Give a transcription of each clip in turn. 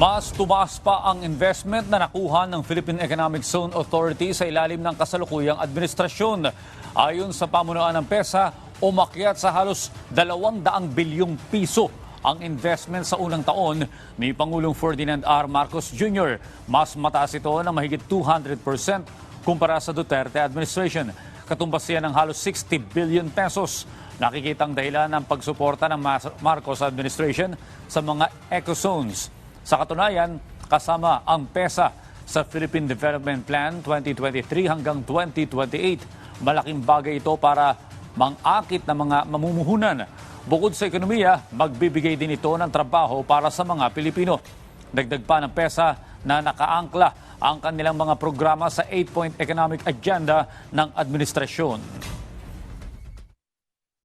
Mas tumaas pa ang investment na nakuha ng Philippine Economic Zone Authority sa ilalim ng kasalukuyang administrasyon. Ayon sa pamunuan ng PESA, umakyat sa halos 200 bilyong piso ang investment sa unang taon ni Pangulong Ferdinand R. Marcos Jr. Mas mataas ito ng mahigit 200% kumpara sa Duterte administration. Katumbas yan ng halos 60 billion pesos. Nakikitang dahilan ng pagsuporta ng Marcos administration sa mga eco-zones. Sa katunayan, kasama ang PESA sa Philippine Development Plan 2023 hanggang 2028. Malaking bagay ito para mangakit ng mga mamumuhunan. Bukod sa ekonomiya, magbibigay din ito ng trabaho para sa mga Pilipino. Dagdag pa ng PESA na nakaangkla ang kanilang mga programa sa 8-point economic agenda ng administrasyon.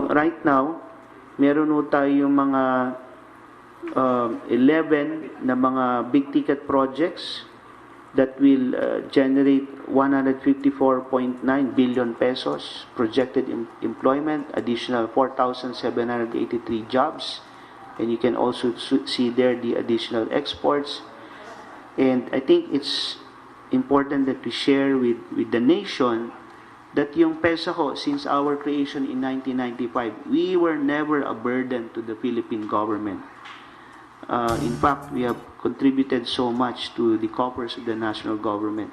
Right now, meron ho tayong mga 11 na mga big ticket projects that will generate 154.9 billion pesos projected employment, additional 4,783 jobs, and you can also see there the additional exports. And I think it's important that we share with the nation that yung PESA ho, since our creation in 1995, we were never a burden to the Philippine government. In fact, we have contributed so much to the coffers of the national government.